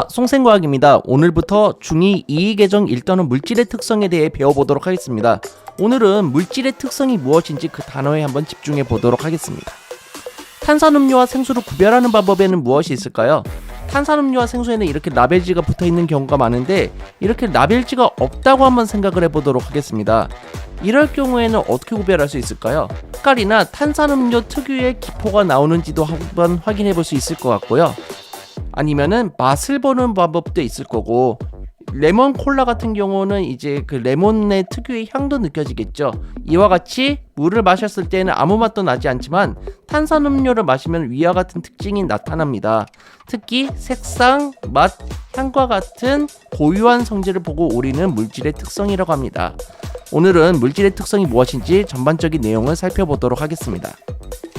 송생과학입니다. 오늘부터 중2 이의계정 1단원 물질의 특성에 대해 배워보도록 하겠습니다. 오늘은 물질의 특성이 무엇인지 그 단어에 한번 집중해 보도록 하겠습니다. 탄산음료와 생수를 구별하는 방법에는 무엇이 있을까요? 탄산음료와 생수에는 이렇게 라벨지가 붙어있는 경우가 많은데 이렇게 라벨지가 없다고 한번 생각을 해보도록 하겠습니다. 이럴 경우에는 어떻게 구별할 수 있을까요? 색깔이나 탄산음료 특유의 기포가 나오는지도 한번 확인해 볼 수 있을 것 같고요. 아니면은 맛을 보는 방법도 있을 거고, 레몬 콜라 같은 경우는 이제 그 레몬의 특유의 향도 느껴지겠죠. 이와 같이 물을 마셨을 때는 아무 맛도 나지 않지만 탄산음료를 마시면 위와 같은 특징이 나타납니다. 특히 색상, 맛, 향과 같은 고유한 성질을 보고 우리는 물질의 특성이라고 합니다. 오늘은 물질의 특성이 무엇인지 전반적인 내용을 살펴보도록 하겠습니다.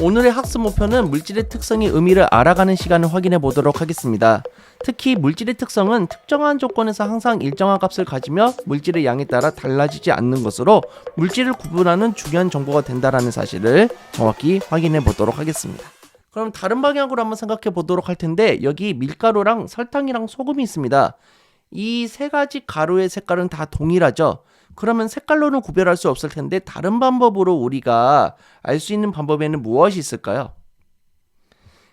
오늘의 학습 목표는 물질의 특성의 의미를 알아가는 시간을 확인해 보도록 하겠습니다. 특히 물질의 특성은 특정한 조건에서 항상 일정한 값을 가지며 물질의 양에 따라 달라지지 않는 것으로 물질을 구분하는 중요한 정보가 된다는 사실을 정확히 확인해 보도록 하겠습니다. 그럼 다른 방향으로 한번 생각해 보도록 할 텐데, 여기 밀가루랑 설탕이랑 소금이 있습니다. 이 세 가지 가루의 색깔은 다 동일하죠. 그러면 색깔로는 구별할 수 없을 텐데 다른 방법으로 우리가 알 수 있는 방법에는 무엇이 있을까요?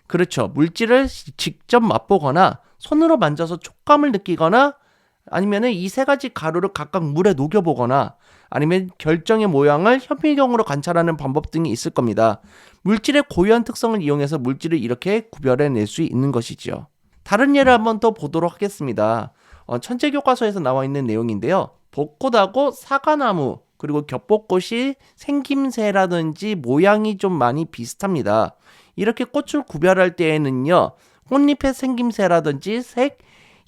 그렇죠. 물질을 직접 맛보거나 손으로 만져서 촉감을 느끼거나, 아니면 이 세 가지 가루를 각각 물에 녹여보거나, 아니면 결정의 모양을 현미경으로 관찰하는 방법 등이 있을 겁니다. 물질의 고유한 특성을 이용해서 물질을 이렇게 구별해낼 수 있는 것이죠. 다른 예를 한번 더 보도록 하겠습니다. 천체교과서에서 나와 있는 내용인데요. 벚꽃하고 사과나무, 그리고 겹벚꽃이 생김새라든지 모양이 좀 많이 비슷합니다. 이렇게 꽃을 구별할 때에는요, 꽃잎의 생김새라든지 색,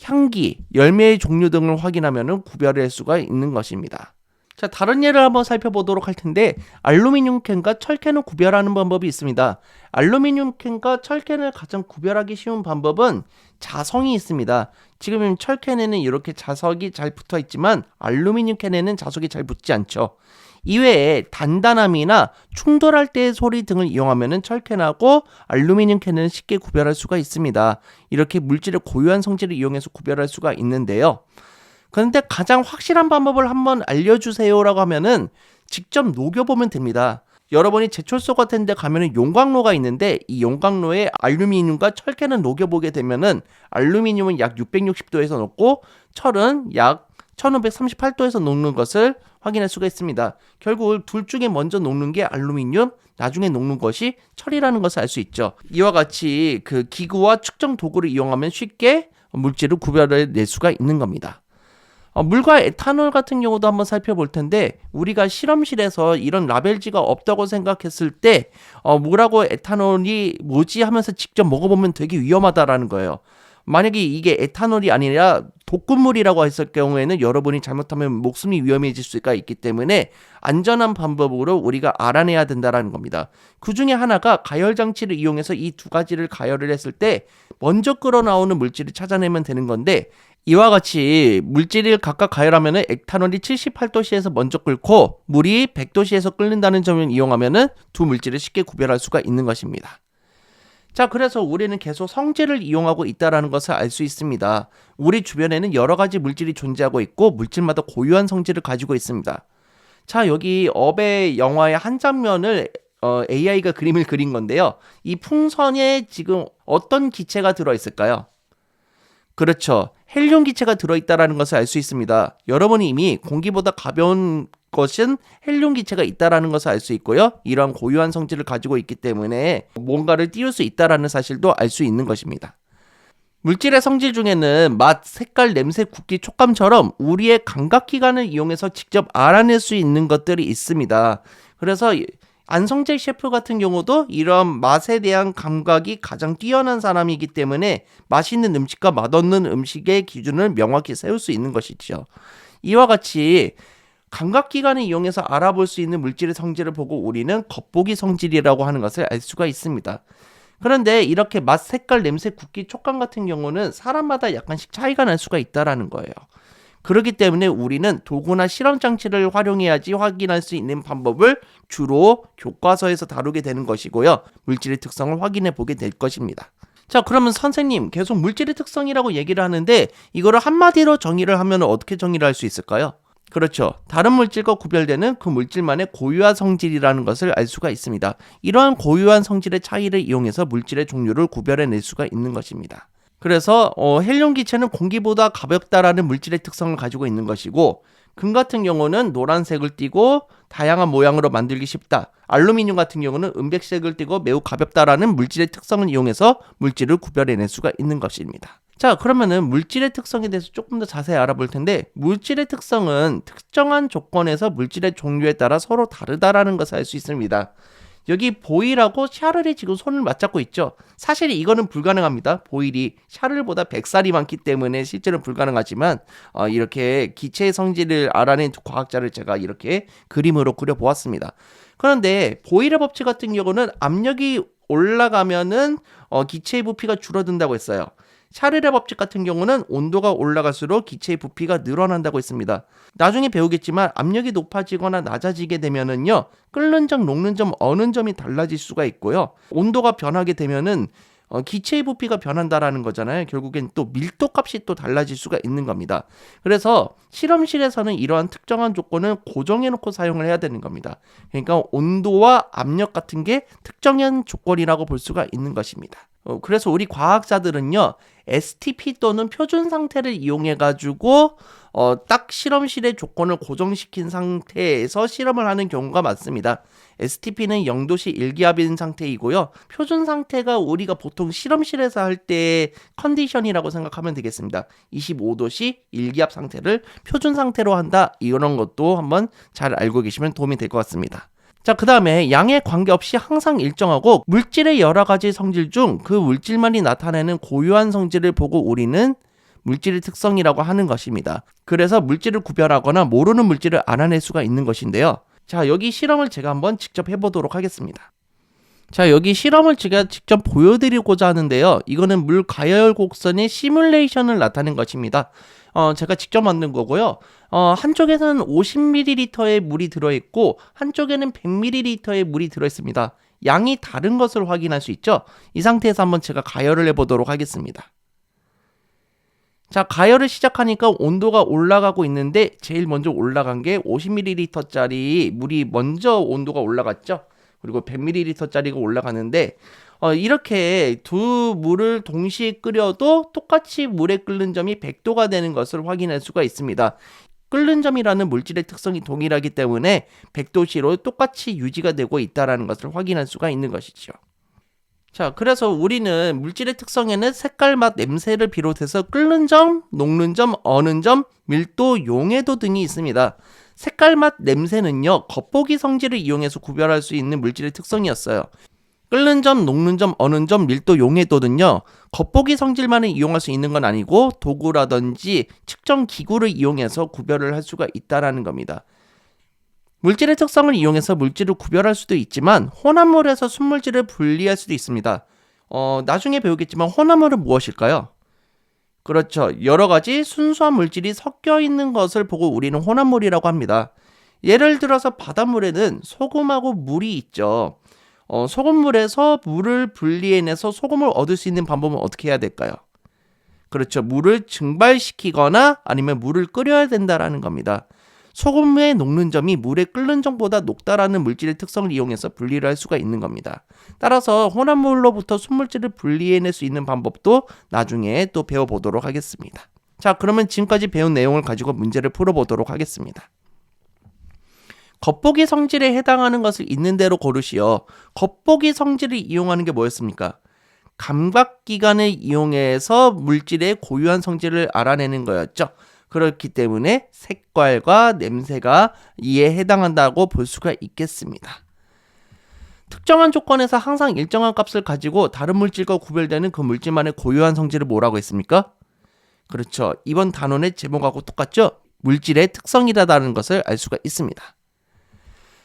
향기, 열매의 종류 등을 확인하면 구별할 수가 있는 것입니다. 자, 다른 예를 한번 살펴보도록 할 텐데, 알루미늄 캔과 철캔을 구별하는 방법이 있습니다. 알루미늄 캔과 철캔을 가장 구별하기 쉬운 방법은 자성이 있습니다. 지금 철캔에는 이렇게 자석이 잘 붙어 있지만 알루미늄 캔에는 자석이 잘 붙지 않죠. 이외에 단단함이나 충돌할 때의 소리 등을 이용하면 철캔하고 알루미늄 캔을 쉽게 구별할 수가 있습니다. 이렇게 물질의 고유한 성질을 이용해서 구별할 수가 있는데요. 그런데 가장 확실한 방법을 한번 알려주세요라고 하면은 직접 녹여보면 됩니다. 여러분이 제철소 같은 데 가면은 용광로가 있는데, 이 용광로에 알루미늄과 철캔을 녹여보게 되면은 알루미늄은 약 660도에서 녹고 철은 약 1538도에서 녹는 것을 확인할 수가 있습니다. 결국 둘 중에 먼저 녹는 게 알루미늄, 나중에 녹는 것이 철이라는 것을 알 수 있죠. 이와 같이 그 기구와 측정 도구를 이용하면 쉽게 물질을 구별해낼 수가 있는 겁니다. 물과 에탄올 같은 경우도 한번 살펴볼 텐데, 우리가 실험실에서 이런 라벨지가 없다고 생각했을 때 물하고 에탄올이 뭐지 하면서 직접 먹어보면 되게 위험하다라는 거예요. 만약에 이게 에탄올이 아니라 독극물이라고 했을 경우에는 여러분이 잘못하면 목숨이 위험해질 수가 있기 때문에 안전한 방법으로 우리가 알아내야 된다는 겁니다. 그 중에 하나가 가열 장치를 이용해서 이 두 가지를 가열을 했을 때 먼저 끓어나오는 물질을 찾아내면 되는 건데, 이와 같이 물질을 각각 가열하면 에탄올이 78도씨에서 먼저 끓고 물이 100도씨에서 끓는다는 점을 이용하면 두 물질을 쉽게 구별할 수가 있는 것입니다. 자, 그래서 우리는 계속 성질을 이용하고 있다는 것을 알 수 있습니다. 우리 주변에는 여러 가지 물질이 존재하고 있고 물질마다 고유한 성질을 가지고 있습니다. 자, 여기 업의 영화의 한 장면을 AI가 그림을 그린 건데요. 이 풍선에 지금 어떤 기체가 들어있을까요? 그렇죠. 헬륨 기체가 들어있다는 것을 알 수 있습니다. 여러분이 이미 공기보다 가벼운 것은 헬륨 기체가 있다는 것을 알 수 있고요. 이러한 고유한 성질을 가지고 있기 때문에 뭔가를 띄울 수 있다는 사실도 알 수 있는 것입니다. 물질의 성질 중에는 맛, 색깔, 냄새, 굵기, 촉감처럼 우리의 감각기관을 이용해서 직접 알아낼 수 있는 것들이 있습니다. 그래서 안성재 셰프 같은 경우도 이런 맛에 대한 감각이 가장 뛰어난 사람이기 때문에 맛있는 음식과 맛없는 음식의 기준을 명확히 세울 수 있는 것이죠. 이와 같이 감각기관을 이용해서 알아볼 수 있는 물질의 성질을 보고 우리는 겉보기 성질이라고 하는 것을 알 수가 있습니다. 그런데 이렇게 맛, 색깔, 냄새, 굵기, 촉감 같은 경우는 사람마다 약간씩 차이가 날 수가 있다는 거예요. 그렇기 때문에 우리는 도구나 실험 장치를 활용해야지 확인할 수 있는 방법을 주로 교과서에서 다루게 되는 것이고요. 물질의 특성을 확인해 보게 될 것입니다. 자, 그러면 선생님 계속 물질의 특성이라고 얘기를 하는데 이거를 한마디로 정의를 하면 어떻게 정의를 할 수 있을까요? 그렇죠. 다른 물질과 구별되는 그 물질만의 고유한 성질이라는 것을 알 수가 있습니다. 이러한 고유한 성질의 차이를 이용해서 물질의 종류를 구별해낼 수가 있는 것입니다. 그래서 헬륨 기체는 공기보다 가볍다라는 물질의 특성을 가지고 있는 것이고, 금 같은 경우는 노란색을 띠고 다양한 모양으로 만들기 쉽다. 알루미늄 같은 경우는 은백색을 띠고 매우 가볍다라는 물질의 특성을 이용해서 물질을 구별해낼 수가 있는 것입니다. 자, 그러면은 물질의 특성에 대해서 조금 더 자세히 알아볼 텐데, 물질의 특성은 특정한 조건에서 물질의 종류에 따라 서로 다르다라는 것을 알 수 있습니다. 여기 보일하고 샤를이 지금 손을 맞잡고 있죠. 사실 이거는 불가능합니다. 보일이 샤를보다 100살이 많기 때문에 실제로 불가능하지만 이렇게 기체의 성질을 알아낸 두 과학자를 제가 이렇게 그림으로 그려보았습니다. 그런데 보일의 법칙 같은 경우는 압력이 올라가면은 기체의 부피가 줄어든다고 했어요. 샤를의 법칙 같은 경우는 온도가 올라갈수록 기체의 부피가 늘어난다고 했습니다. 나중에 배우겠지만 압력이 높아지거나 낮아지게 되면은요, 끓는 점, 녹는 점, 어는 점이 달라질 수가 있고요. 온도가 변하게 되면은 기체의 부피가 변한다라는 거잖아요. 결국엔 또 밀도 값이 또 달라질 수가 있는 겁니다. 그래서 실험실에서는 이러한 특정한 조건을 고정해놓고 사용을 해야 되는 겁니다. 그러니까 온도와 압력 같은 게 특정한 조건이라고 볼 수가 있는 것입니다. 그래서 우리 과학자들은요, STP 또는 표준 상태를 이용해 가지고 딱 실험실의 조건을 고정시킨 상태에서 실험을 하는 경우가 많습니다. STP는 0도씨 일기압인 상태이고요. 표준 상태가 우리가 보통 실험실에서 할 때의 컨디션이라고 생각하면 되겠습니다. 25도씨 일기압 상태를 표준 상태로 한다. 이런 것도 한번 잘 알고 계시면 도움이 될 것 같습니다. 자, 그 다음에 양에 관계없이 항상 일정하고 물질의 여러 가지 성질 중 그 물질만이 나타내는 고유한 성질을 보고 우리는 물질의 특성이라고 하는 것입니다. 그래서 물질을 구별하거나 모르는 물질을 알아낼 수가 있는 것인데요. 자, 여기 실험을 제가 한번 직접 해보도록 하겠습니다. 자, 여기 실험을 제가 직접 보여드리고자 하는데요. 이거는 물 가열 곡선의 시뮬레이션을 나타낸 것입니다. 제가 직접 만든 거고요. 한쪽에는 50ml의 물이 들어있고 한쪽에는 100ml의 물이 들어있습니다. 양이 다른 것을 확인할 수 있죠. 이 상태에서 한번 제가 가열을 해보도록 하겠습니다. 자, 가열을 시작하니까 온도가 올라가고 있는데 제일 먼저 올라간 게 50ml짜리 물이 먼저 온도가 올라갔죠. 그리고 100ml짜리가 올라가는데 이렇게 두 물을 동시에 끓여도 똑같이 물에 끓는 점이 100도가 되는 것을 확인할 수가 있습니다. 끓는 점이라는 물질의 특성이 동일하기 때문에 100도씨로 똑같이 유지가 되고 있다는 것을 확인할 수가 있는 것이죠. 자, 그래서 우리는 물질의 특성에는 색깔, 맛, 냄새를 비롯해서 끓는 점, 녹는 점, 어는 점, 밀도, 용해도 등이 있습니다. 색깔, 맛, 냄새는요, 겉보기 성질을 이용해서 구별할 수 있는 물질의 특성이었어요. 끓는 점, 녹는 점, 어는 점, 밀도, 용해도는요, 겉보기 성질만을 이용할 수 있는 건 아니고 도구라든지 측정 기구를 이용해서 구별을 할 수가 있다는 겁니다. 물질의 특성을 이용해서 물질을 구별할 수도 있지만 혼합물에서 순물질을 분리할 수도 있습니다. 나중에 배우겠지만 혼합물은 무엇일까요? 그렇죠. 여러 가지 순수한 물질이 섞여 있는 것을 보고 우리는 혼합물이라고 합니다. 예를 들어서 바닷물에는 소금하고 물이 있죠. 소금물에서 물을 분리해내서 소금을 얻을 수 있는 방법은 어떻게 해야 될까요? 그렇죠. 물을 증발시키거나 아니면 물을 끓여야 된다라는 겁니다. 소금의 녹는 점이 물의 끓는 점보다 높다라는 물질의 특성을 이용해서 분리를 할 수가 있는 겁니다. 따라서 혼합물로부터 순물질을 분리해낼 수 있는 방법도 나중에 또 배워보도록 하겠습니다. 자, 그러면 지금까지 배운 내용을 가지고 문제를 풀어보도록 하겠습니다. 겉보기 성질에 해당하는 것을 있는 대로 고르시오. 겉보기 성질을 이용하는 게 뭐였습니까? 감각기관을 이용해서 물질의 고유한 성질을 알아내는 거였죠. 그렇기 때문에 색깔과 냄새가 이에 해당한다고 볼 수가 있겠습니다. 특정한 조건에서 항상 일정한 값을 가지고 다른 물질과 구별되는 그 물질만의 고유한 성질을 뭐라고 했습니까? 그렇죠. 이번 단원의 제목하고 똑같죠? 물질의 특성이라는 것을 알 수가 있습니다.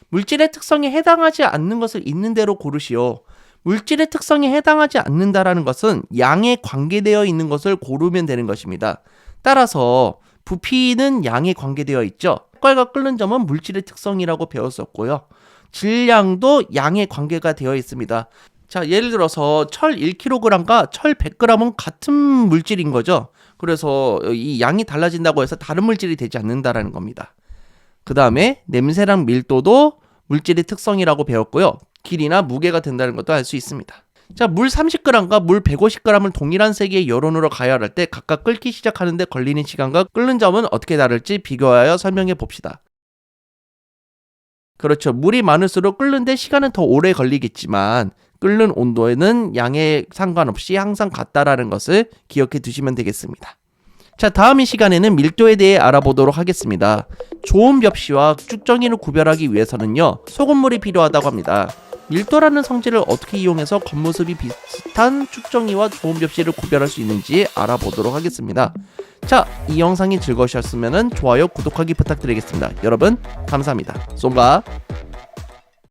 물질의 특성에 해당하지 않는 것을 있는 대로 고르시오. 물질의 특성에 해당하지 않는다라는 것은 양에 관계되어 있는 것을 고르면 되는 것입니다. 따라서 부피는 양에 관계되어 있죠. 색깔과 끓는 점은 물질의 특성이라고 배웠었고요. 질량도 양에 관계가 되어 있습니다. 자, 예를 들어서 철 1kg과 철 100g은 같은 물질인 거죠. 그래서 이 양이 달라진다고 해서 다른 물질이 되지 않는다라는 겁니다. 그 다음에 냄새랑 밀도도 물질의 특성이라고 배웠고요. 길이나 무게가 된다는 것도 알 수 있습니다. 자, 물 30g과 물 150g을 동일한 세기의 여론으로 가열할 때 각각 끓기 시작하는데 걸리는 시간과 끓는 점은 어떻게 다를지 비교하여 설명해 봅시다. 그렇죠. 물이 많을수록 끓는데 시간은 더 오래 걸리겠지만 끓는 온도에는 양에 상관없이 항상 같다라는 것을 기억해 두시면 되겠습니다. 자, 다음 이 시간에는 밀도에 대해 알아보도록 하겠습니다. 좋은 벽시와 쭉정이를 구별하기 위해서는요, 소금물이 필요하다고 합니다. 밀도라는 성질을 어떻게 이용해서 겉모습이 비슷한 쭉정이와 좋은 벽시를 구별할 수 있는지 알아보도록 하겠습니다. 자, 이 영상이 즐거우셨으면 좋아요, 구독하기 부탁드리겠습니다. 여러분, 감사합니다. 쏨가